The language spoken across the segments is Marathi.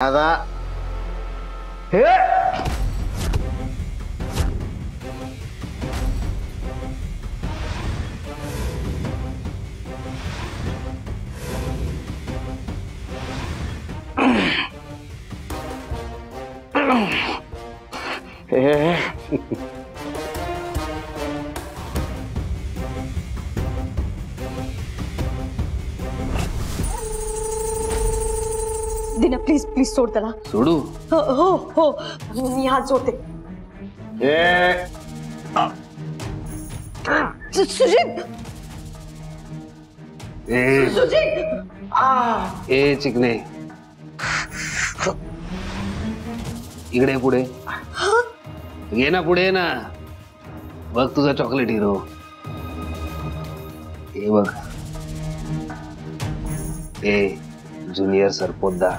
आता हे दिना प्लीज प्लीज सोड त्याला. सोडू? हो हो हो मी हात जोडते. सुजित सुजित ए चिकने इकडे पुढे ये ना, पुढे ना. बघ तुझा चॉकलेट हिरो. हे बघ ए ज्युनियर सरपोतदार,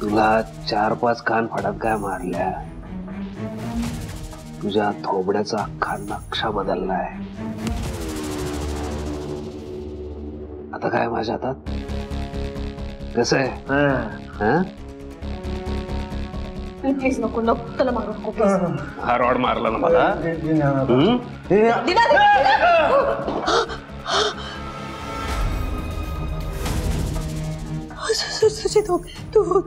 तुला 4-5 कान फडात काय मारल्या. तुझ्या थोबड्याचा अख्खा नक्षा बदललाय. आता काय माझ्या हातात कसं आहे? प्लीज नको नको त्याला मारू नको प्लीज. हा रॉड मारला ना मला. सुजित तू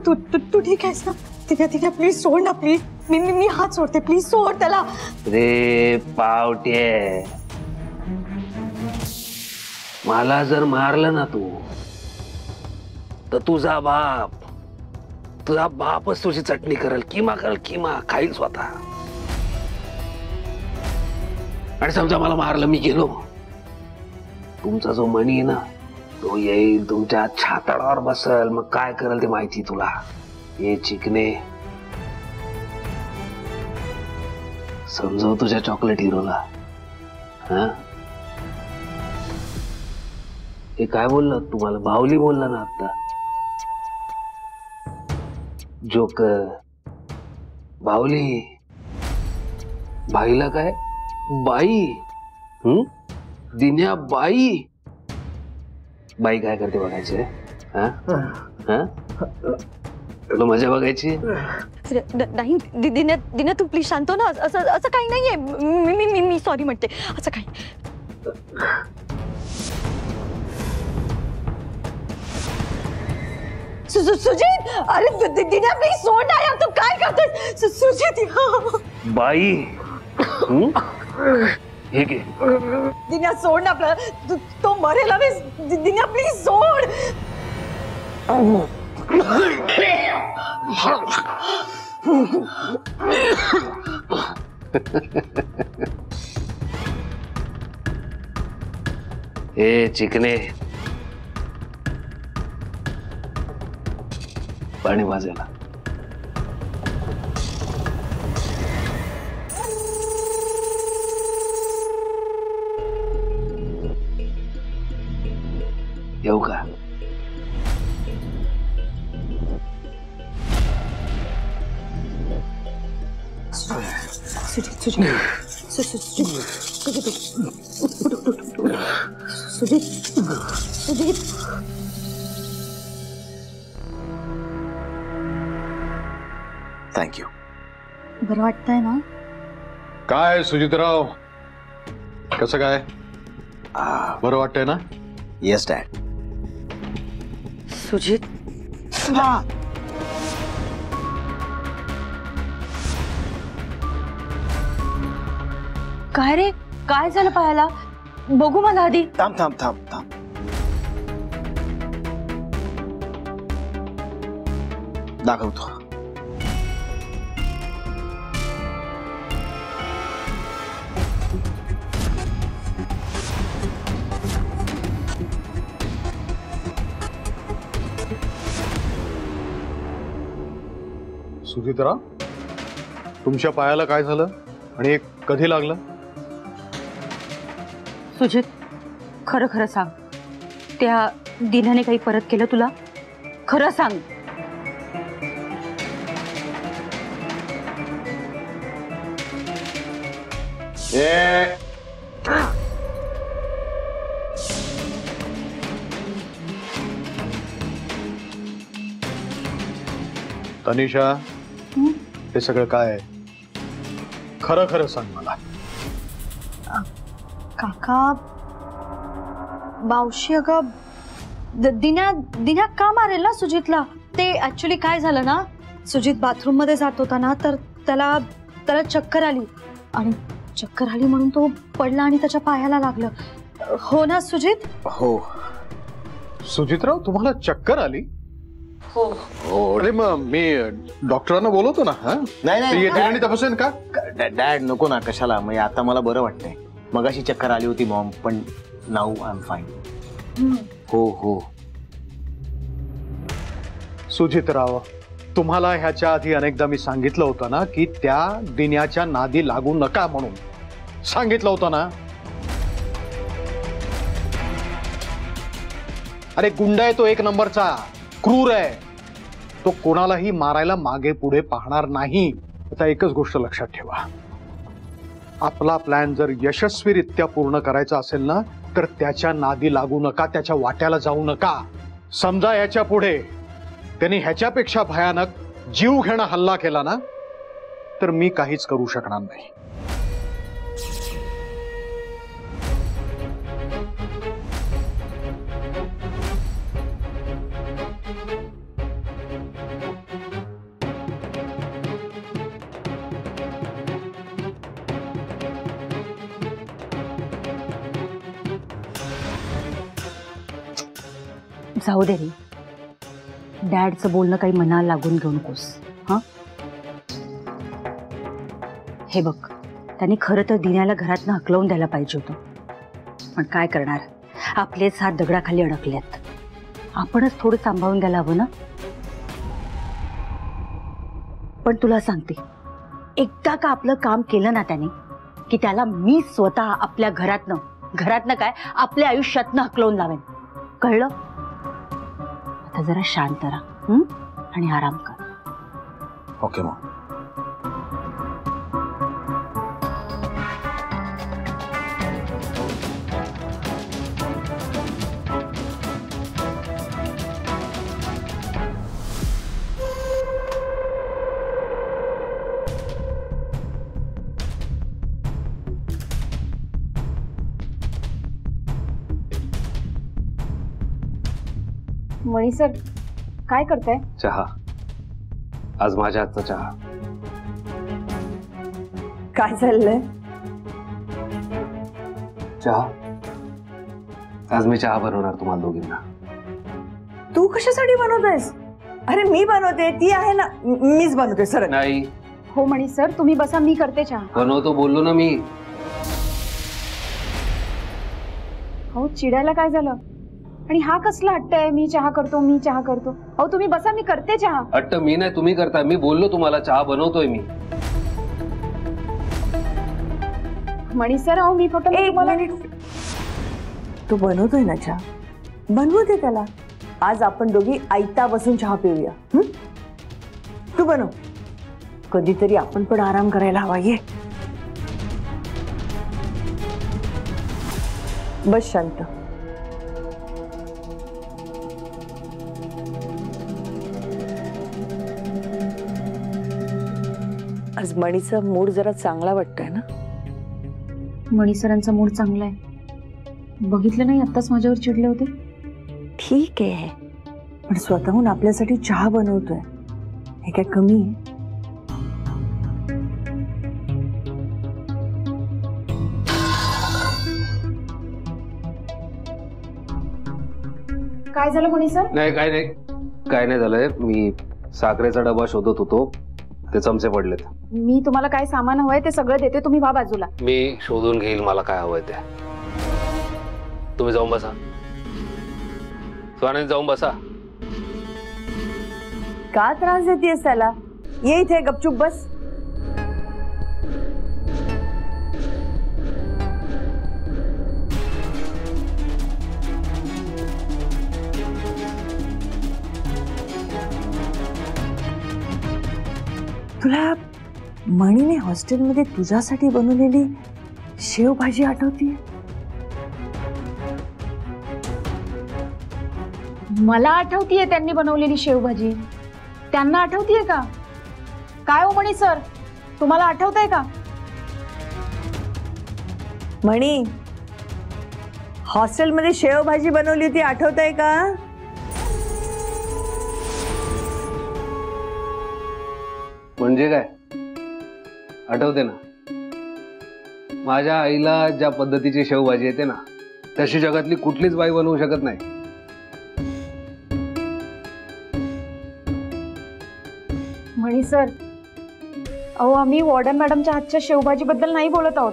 तू तू ठीक आहेस ना? ठीक आहे प्लीज सोड ना प्लीज. मी हात सोडते प्लीज सोड त्याला. रे पावटे, मला जर मारलं ना तू तर तुझा बापच तुझी चटणी करेल. किमा खाईल स्वतः. आणि समजा मला मारलं, मी गेलो, तुमचा जो मणी आहे ना तो येईल तुमच्या छाताडावर बसल. मग काय करेल ते माहिती तुला. हे चिकने समजव तुझ्या चॉकलेट हिरोला. हा हे काय बोलला तुम्हाला? बाहुली बोलला ना आता. जोकर बाहुली. बाईला काय बाई? दिन्या बाई. बाई काय करते बघायचे? तुला मजा बघायची? नाही दिना तू प्लीज शांत हो ना. असं काही नाहीये. मी सॉरी म्हणते. असं काही सुजित अरे दिना प्लीज सोड ना यार. तू काय करतोय सुजित? बाई हे घे. दिना सोड ना आपलं. तो मरेल. दिना प्लीज सोड. ए चिकने पाणी वाजायला. येऊ का? सुजित थँक्यू. बरं वाटतंय ना? काय सुजितराव, कसं काय? बरं वाटतंय ना? Yes dad. सुजित काय रे? काय झालं पाहायला? बघू मला आधी. थांब थांब थांब थांब. दाखवतो. सुजितराव, तुमच्या पायाला काय झालं आणि कधी लागलं? सुजित खरं खरं सांग. त्या दिनाने काही परत केलं तुला? खरं सांग. तनिषा, हे सगळं काय आहे? खरं खरं सांग मला. काका, मावशी अगं दिन्या का मारेल ना सुजितला? ते ऍक्च्युली काय झालं ना, सुजित बाथरूम मध्ये जात होता ना, तर त्याला चक्कर आली आणि चक्कर आली म्हणून तो पडला आणि त्याच्या पायाला लागलं. हो ना सुजित? हो. सुजितराव, तुम्हाला चक्कर आली? हो. अरे मग मी डॉक्टरांना बोलवतो ना. हा, नाही येतील आणि तपासेन का? डॅड नको ना, कशाला? म्हणजे आता मला बरं वाटतंय. मगाशी चक्कर आली होती मॉम, पण नाऊ आय एम फाईन. हो हो. सुजितराव, तुम्हाला ह्याच्या आधी अनेकदा मी सांगितलं होतं ना की त्या दिन्याच्या नादी लागू नका म्हणून. सांगितलं होतं ना. अरे गुंड आहे तो, एक नंबरचा क्रूर आहे तो, कोणालाही मारायला मागे पुढे पाहणार नाही. आता एकच गोष्ट लक्षात ठेवा, आपला प्लॅन जर यशस्वीरित्या पूर्ण करायचा असेल ना, तर त्याच्या नादी लागू नका, त्याच्या वाट्याला जाऊ नका. समजा याच्या पुढे त्यांनी ह्याच्यापेक्षा भयानक जीव घेणं हल्ला केला ना, तर मी काहीच करू शकणार नाही. जाऊ दे रे, डॅडचं बोलणं काही मनाला लागून घेऊ नकोस. हा, हे बघ, त्यांनी खरं तर दिन्याला घरातनं हकलवून द्यायला पाहिजे होतं, पण काय करणार, आपलेच हात दगडाखाली अडकलेत. आपणच थोडं सांभाळून द्यायला हवं ना. पण तुला सांगते, एकदा का आपलं काम केलं ना त्याने, की त्याला मी स्वतः आपल्या घरातनं काय आपल्या आयुष्यातनं हकलवून लावेन. कळलं? आता जरा शांत राहा आणि आराम कर. Okay Maugham. मणी सर, काय करताय? चहा. आज माझ्या हातचा चहा. काय चाललंय? चहा. आज मी चहा बनवणार तुम्हाला दोघींना. तू कशासाठी बनवतोयस? अरे मी बनवते, ती आहे ना, मीच बनवते. सर नाही. हो मणी सर, तुम्ही बसा, मी करते चहा. बनवतो बोललो ना मी. हो, चिडायला काय झालं? आणि हा कसला हट्ट आहे, मी चहा करतो. अहो तुम्ही बसा, मी करते चहा. हट्ट मी नाही, तुम्ही करताय. मी बोललो तुम्हाला, चहा बनवतोय मी. मणी सर, अहो मी फक्त तू बनवतोय ना चहा, बनवते त्याला. आज आपण दोघी आयता बसून चहा पिऊया. तू बनव. कधीतरी आपण पण आराम करायला हवा. ये बस शांत. आज मणीचा मूड जरा चांगला वाटतोय ना? मणी सरांचा मूड चांगला आहे. बघितलं नाही, आत्ताच माझ्यावर चिडले होते. ठीक आहे, पण स्वतःहून आपल्यासाठी चहा बनवतोय, हे काय कमी आहे? काय झालं मणी सर? नाही, काय नाही झालंय. मी साखरेचा डबा शोधत होतो, ते चमचे पडलेत. मी तुम्हाला काय सामान हवंय ते सगळं देते, तुम्ही व्हा बाजूला. मी शोधून घेईल मला काय हवंय ते. तुम्ही जाऊन बसा. स्वाने जाऊन बसा. का त्रास देतेस त्याला? ये इथे गपचूप बस. तुला मणीने हॉस्टेलमध्ये तुझ्यासाठी बनवलेली शेवभाजी आठवतीये? मला आठवतीये त्यांनी बनवलेली शेवभाजी. त्यांना आठवतीये का? काय हो मणी सर, तुम्हाला आठवतंय का? म्हणी, हॉस्टेलमध्ये शेवभाजी बनवली होती, आठवतंय का? म्हणजे काय? आठवते ना. माझ्या आईला ज्या पद्धतीची शेवभाजी येते ना, तशी जगातली कुठलीच बाई बनवू शकत नाही. मणी सर, अहो आम्ही वॉर्डन मॅडमच्या हातच्या शेवभाजी बद्दल नाही बोलत आहोत.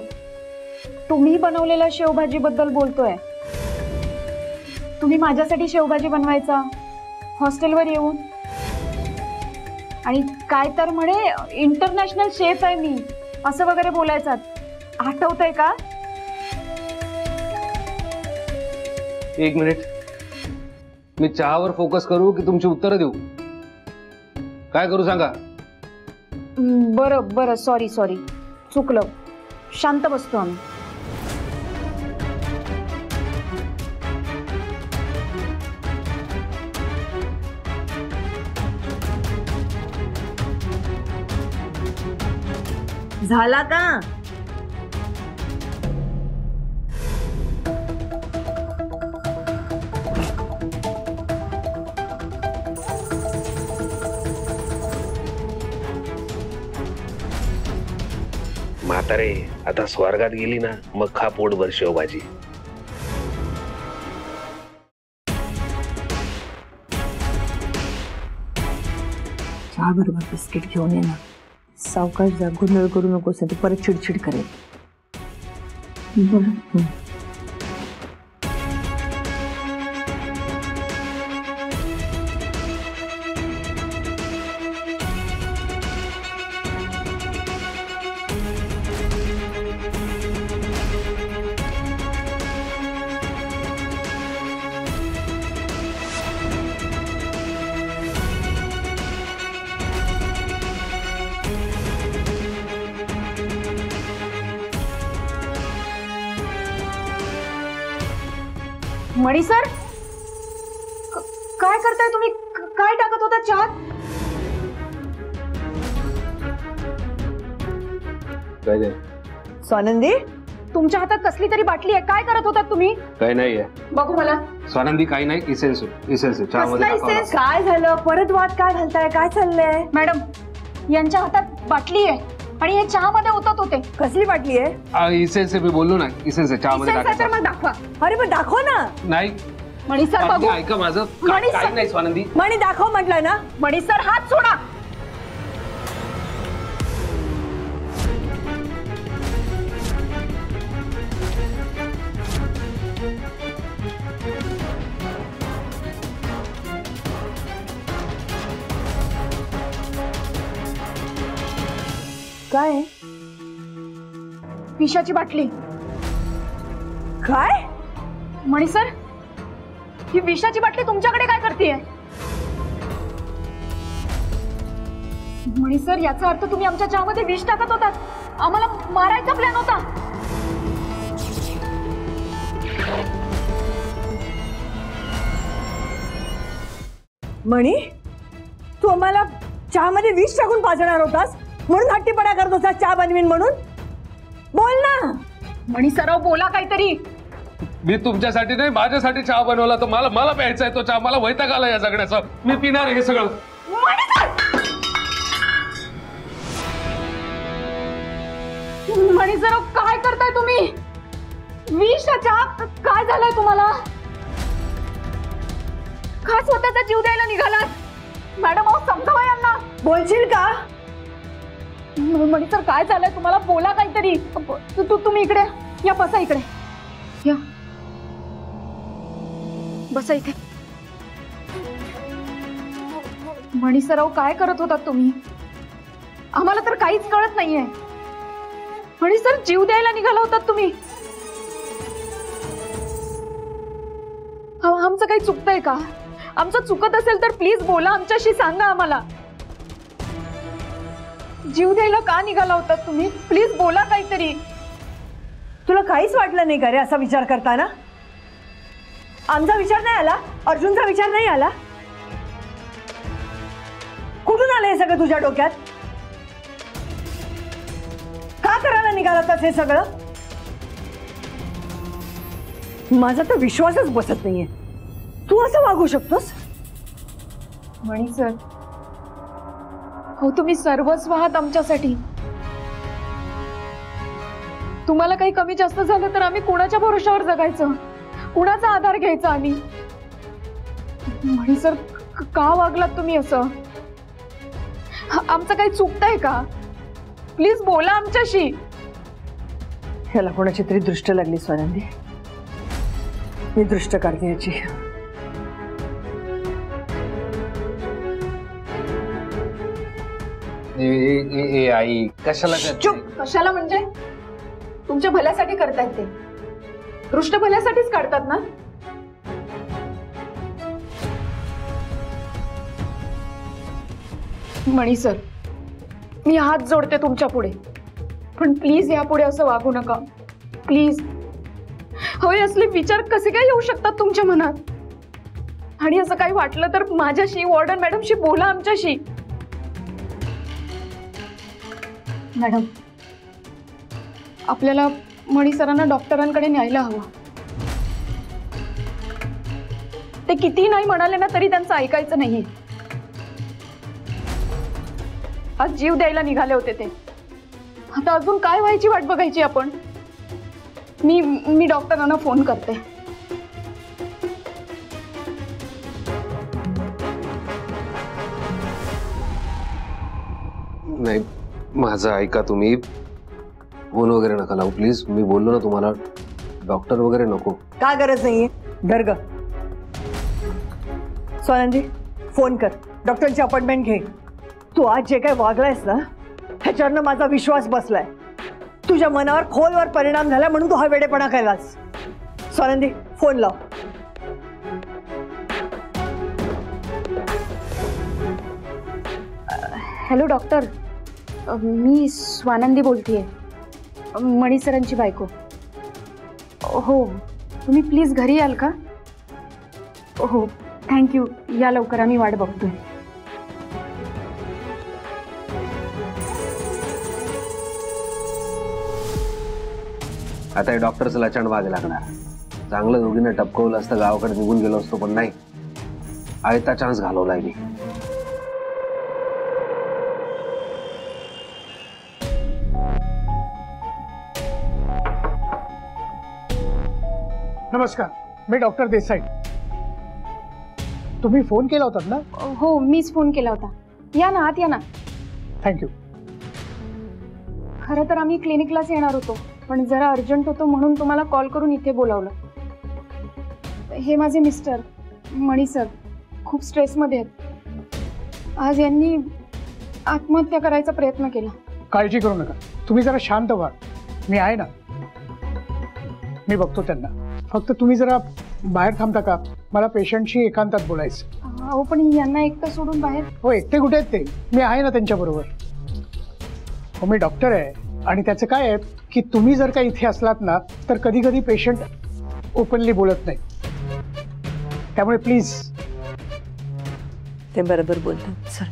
तुम्ही बनवलेल्या शेवभाजी बद्दल बोलतोय. तुम्ही माझ्यासाठी शेवभाजी बनवायचा हॉस्टेलवर येऊन, आणि काय तर म्हणे इंटरनॅशनल शेफ आहे मी, असं वगैरे बोलायचं. आठवतंय का? एक मिनिट, मी चहावर फोकस करू की तुमची उत्तरं देऊ? काय करू सांगा? बरं बरं, सॉरी सॉरी, चुकलं. शांत बसतो आम्ही. झाला का? म्हातारे, आता स्वर्गात गेली ना, मग खा पोटभर शेवभाजी. चहा बरोबर बिस्किट घेऊन ये ना. सावकाश जा, गोंधळ करू नकोस, ते परत चिडचिड करेल. बरं. मणी सर, काय करताय तुम्ही? काय टाकत होता चहात? काय नाही. स्वानंदी, तुमच्या हातात कसली तरी बाटली आहे, काय करत होता तुम्ही? काय नाहीये. बघू मला. स्वानंदी, काही नाही. इसेन्स चहामध्ये टाकावं लागतं. काय झालं? परत वाद काय घालताय? काय चाललंय? मॅडम, यांच्या हातात बाटली आहे आणि हे चहामध्ये ओतत होते. कसली बाटली आहे? इसेन्स मी बोललो ना, इसेन्स चहामध्ये इसेन्स आहे तर टाकायचं. मग दाखवा. अरे पण दाखव ना. नाही. मणी सर बघू. स्वानंदी, ऐका माझं. मणी काही सर. नाही स्वानंदी. म्हणी दाखव म्हटलंय ना. मणी सर, हात सोडा. काय आहे? विषाची बाटली. काय? मणी सर, ही विषाची बाटली तुमच्याकडे काय करतेय? मणी सर, याचा अर्थ तुम्ही आमच्या चहामध्ये विष टाकत होतात. आम्हाला मारायचा प्लॅन होता. म्हणी, तू आम्हाला चहामध्ये विष टाकून पाजणार होतास, म्हणून हट्टीपणा करत होतास चहा बनवीन म्हणून? बोल ना. मणी सराव, बोला काहीतरी. मी तुमच्यासाठी नाही, माझ्यासाठी चहा बनवला. तर मला प्यायचा आहे तो चहा. मला वैताग आला या जगण्याचा. मी पिणार हे सगळं. मणी सर, मणी सराव, काय करताय तुम्ही? विष चहा. काय झालंय तुम्हाला? का स्वतःचा जीव द्यायला निघालात? मॅडम, अहो समजावा यांना. बोलशील का? मणी सर, काय झालंय तुम्हाला? बोला काहीतरी. तुम्ही इकडे या, बसा इकडे या, बसा इथे. मणी सराव, काय करत होतात तुम्ही? आम्हाला तर काहीच कळत नाहीये. मणी सर, जीव द्यायला निघाला होतात तुम्ही. आमचं काही चुकतंय का? आमचं चुकत असेल तर प्लीज बोला, आमच्याशी सांगा आम्हाला. जीव द्यायला का निघाला होतात तुम्ही? प्लीज बोला काहीतरी. तुला काहीच वाटलं नाही का रे असा विचार करताना? आमचा विचार नाही आला? अर्जुनचा विचार नाही आला? आलं हे सगळं तुझ्या डोक्यात? का करायला निघालातच हे सगळं? माझा तर विश्वासच बसत नाहीये, तू असं वागू शकतोस? मणी सर, हो तुम्ही सर्वस्व आहात आमच्यासाठी. तुम्हाला काही कमी जास्त झालं तर आम्ही कुणाच्या भरोशावर जगायचं, कुणाचा आधार घ्यायचा आम्ही? मणी सर, का वागलात तुम्ही असं? आमचं काही चुकतंय का? प्लीज बोला आमच्याशी. ह्याला कोणाची तरी दृष्ट लागली स्वानंदी, मी दृष्ट काढते याची. आई कशाला चुप. कशाला म्हणजे? तुमच्या भल्यासाठी करतायत ते, दृष्ट भल्यासाठीच काढतात ना. मणी सर, मी हात जोडते तुमच्या पुढे, पण प्लीज यापुढे असं वागू नका प्लीज. होय, असले विचार कसे काय येऊ शकतात तुमच्या मनात? आणि असं काही वाटलं तर माझ्याशी, वॉर्डन मॅडमशी बोला आमच्याशी. मॅडम, आपल्याला मणी सरांना डॉक्टरांकडे न्यायला हवं. ते कितीही नाही म्हणाले ना तरी त्यांचं ऐकायचं नाहीये. आज जीव द्यायला निघाले होते ते, आता अजून काय व्हायची वाट बघायची आपण? मी डॉक्टरांना फोन करते. नाही, माझं ऐका तुम्ही, फोन वगैरे नका लावू प्लीज. मी बोललो ना तुम्हाला, डॉक्टर वगैरे नको. का गरज नाहीये? दर्ग स्वानंदी, फोन कर, डॉक्टरची अपॉइंटमेंट घे. तू आज जे काय वागलायस ना, ह्याच्यावरनं माझा विश्वास बसलाय. तुझ्या मनावर खोलवर परिणाम झाला म्हणून तू हा वेडेपणा केलास. स्वानंदी, फोन लाव. हॅलो डॉक्टर, मी स्वानंदी बोलतेय, मणी सरांची बायको. हो, तुम्ही प्लीज घरी याल का? हो, थँक्यू. या लवकर, आम्ही वाट बघतोय. आता हे डॉक्टरचं लाचांड मागे लागणार. चांगलं दोघींना टपकवलं असतं, गावाकडे निघून गेलो असतो, पण नाही, आयता चान्स घालवलाय मी. नमस्कार, मी डॉक्टर देसाई. तुम्ही फोन केला होतात ना? हो, मीच फोन केला होता. या ना, आत या ना. थँक्यू. खरं तर आम्ही क्लिनिकलाच येणार होतो, पण जरा अर्जंट होतो म्हणून तुम्हाला कॉल करून इथे बोलावलं. हे माझे मिस्टर मणी सर खूप स्ट्रेसमध्ये आहेत. आज यांनी आत्महत्या करायचा प्रयत्न केला. काळजी करू नका, तुम्ही जरा शांत व्हा, मी आहे ना, मी बघतो त्यांना. फक्त तुम्ही जरा बाहेर थांबता का? मला पेशंटशी एकांतात बोलायचं. हो, पण यांना एकटं सोडून बाहेर? हो, एकटे कुठे आहेत ते? मी आहे ना त्यांच्याबरोबर. हो, मी डॉक्टर आहे. आणि त्याचं काय आहे की तुम्ही जर का इथे असलात ना तर कधी कधी पेशंट ओपनली बोलत नाही, त्यामुळे प्लीज. ते बरोबर बोलतात सर.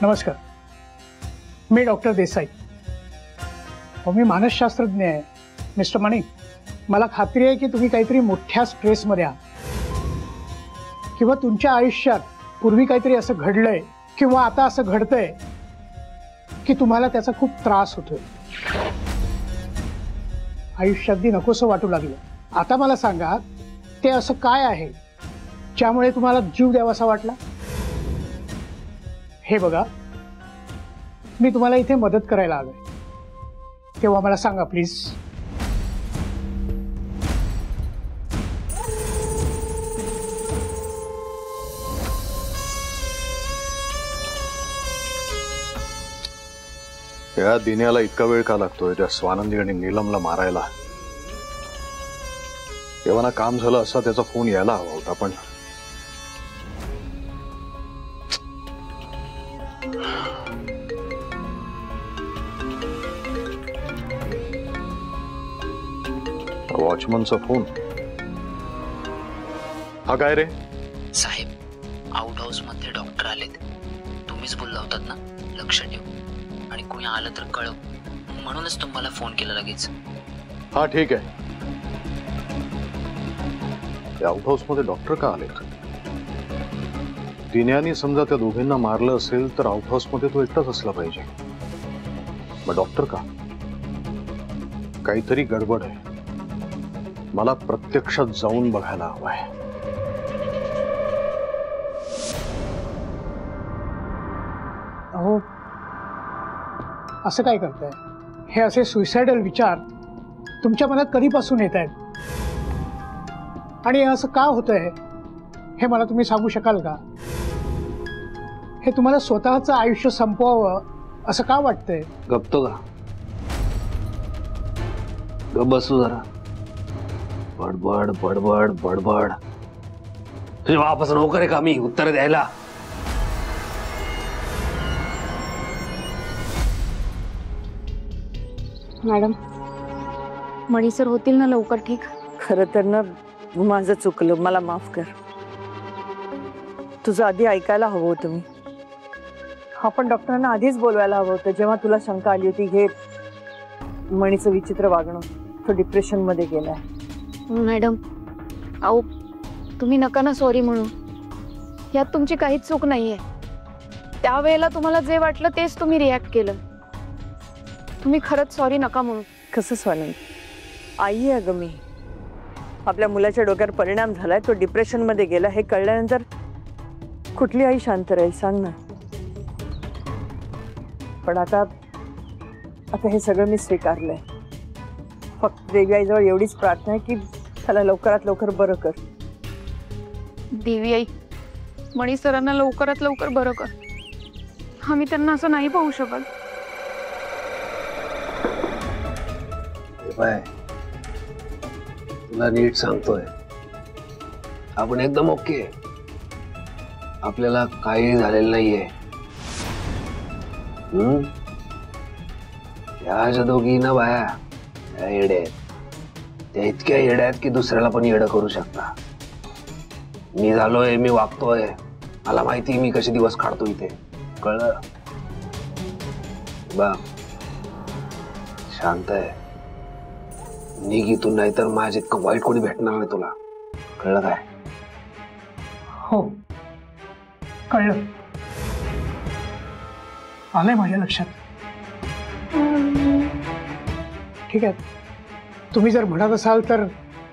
नमस्कार, मी डॉक्टर देसाई. हो, मी मानसशास्त्रज्ञ आहे. मिस्टर मणी, मला खात्री आहे की तुम्ही काहीतरी मोठ्या स्ट्रेसमध्ये आहात, किंवा तुमच्या आयुष्यात पूर्वी काहीतरी असं घडलंय किंवा आता असं घडतंय की तुम्हाला त्याचा खूप त्रास होतोय. आयुष्यात अगदी नकोसं वाटू लागलं. आता मला सांगा, ते असं काय आहे ज्यामुळे तुम्हाला जीव द्यावासा वाटला? हे बघा, मी तुम्हाला इथे मदत करायला आलोय, तेव्हा मला सांगा प्लीज. या दिन्याला इतका वेळ का लागतोय त्या स्वानंदी आणि नीलमला मारायला? तेव्हा ना काम झालं असं त्याचा फोन यायला हवा होता, पण वॉचमनचा फोन. हा काय रे? साहेब, आउट हाऊस मध्ये डॉक्टर आलेत. तुम्हीच बोलला होतात ना लक्ष ठेव आणि कोणी आलं तर कळव, म्हणूनच तुम्हाला फोन केला लगेच. हा ठीक आहे. आउट हाऊस मध्ये डॉक्टर का आलेत? दिन्यानी समजा त्या दोघींना मारलं असेल तर आउट हाऊस मध्ये तो एकटाच असला पाहिजे. मग डॉक्टर का? काहीतरी गडबड आहे. मला प्रत्यक्षात जाऊन बघायला हवंय. अहो, असं काय करताय? हे असे सुइसाइडल विचार तुमच्या मनात कधीपासून येत आहेत? आणि असं का होतंय हे मला तुम्ही सांगू शकाल का? हे तुम्हाला स्वतःचं आयुष्य संपवावं असं का वाटतंय? गप्तो का? गप बसू जरा. बडबड बडबड बडबड. तुझ्या बापाचं नोकर आहे का मी उत्तर द्यायला? मॅडम, मणी सर होतील ना लवकर ठीक? खरं तर ना माझं चुकलं, मला माफ कर. तुझं आधी ऐकायला हवं होतं मी. आपण डॉक्टरांना आधीच बोलवायला हवं होतं जेव्हा तुला शंका आली होती हे मणीचं विचित्र वागणं, तो डिप्रेशन मध्ये गेलाय. मॅडम, अहो तुम्ही नका ना सॉरी म्हणू. यात तुमची काहीच चूक नाहीये. त्यावेळेला तुम्हाला जे वाटलं तेच तुम्ही रिॲक्ट केलं. तुम्ही खरंच सॉरी नका म्हणू. कसं स्वानंद, आई आहे ग मी. आपल्या मुलाच्या डोक्यावर परिणाम झालाय, तो डिप्रेशन मध्ये गेला हे कळल्यानंतर कुठली आई शांत राहील सांग ना. पण आता हे सगळं मी स्वीकारलंय. फक्त देवी आईजवळ एवढीच प्रार्थना आहे की त्याला लवकरात लवकर बरं कर. देवी आई, मणी सरांना लवकरात लवकर बरं कर. आम्ही त्यांना असं नाही पाहू शकत. बाय, तुला नीट सांगतोय, आपण एकदम ओके. आपल्याला काही झालेलं नाहीये. या ज्या दोघी ना बाया, त्या येड्या आहेत. त्या इतक्या येड्या आहेत की दुसऱ्याला पण येडं करू शकता. मी झालोय, मी वागतोय, मला माहिती मी कसे दिवस काढतो इथे. कळलं? बा शांत आहे, निघ इथून, नाहीतर माझ्या इतकं वाईट कोणी भेटणार नाही तुला. कळलं काय? हो, कळलं. आलंय माझ्या लक्षात. ठीक आहे, तुम्ही जर म्हणत असाल तर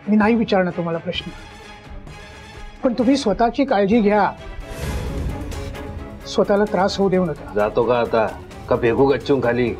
मी नाही विचारणार तुम्हाला प्रश्न. पण तुम्ही स्वतःची काळजी घ्या. स्वतःला त्रास होऊ देऊ नका. जातो का आता? का फेकू गच्चून खाली?